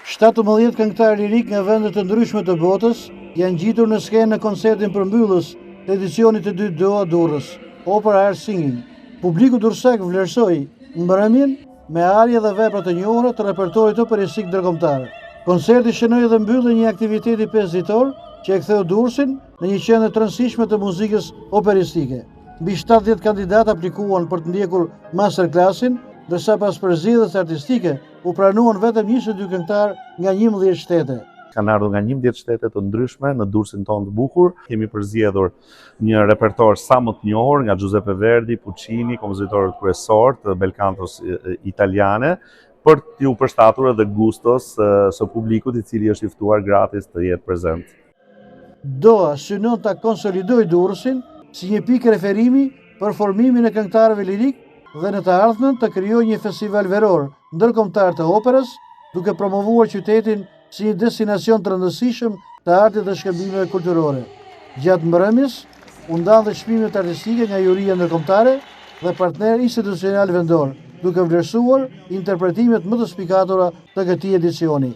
17 këngëtarë lirik nga vende të ndryshme të botës janë gjitur në skenë në koncertin përmbyllës të edicionit të dytë Doha Durrës, Opera Air Singing. Publiku durrësak vlerësoi mbrëmjen me arje dhe vepra të njohura të repertorit operistik ndërkombëtar. Koncerti shënoi dhe mbylli një aktiviteti 5 ditor që e ktheu Durrësin në një qendër të rëndësishme të muzikës operistike. Mbi 70 kandidatë aplikuan për të ndjekur masterclassin, ndërsa pas përzgjedhjes artistike u pranuan vetëm 22 këngëtarë nga 11 shtete. Kanë ardhur nga 11 shtete të ndryshme në Durrësin tonë të bukur. Kemi përzgjedhur një repertor sa më të njohur nga Giuseppe Verdi, Puccini, kompozitorët kryesor të belcantos italiane, për t'ju përshtatur edhe gustos së publikut i cili është i ftuar gratis të jetë prezent. Doha synon ta konsolidojë Durrësin si një pikë referimi për formimin e këngëtarëve lirik dhe në të ardhmen të krijojë një festival veror ndërkombëtar të operës, duke promovuar qytetin si një destinacion të rëndësishëm të artit dhe shkëmbimeve kulturore. Gjatë mbrëmjes u ndan dhe çmimet artistike nga juria ndërkombëtare dhe partner institucional vendor, duke vlerësuar interpretimet më të spikatura të këtij edicioni.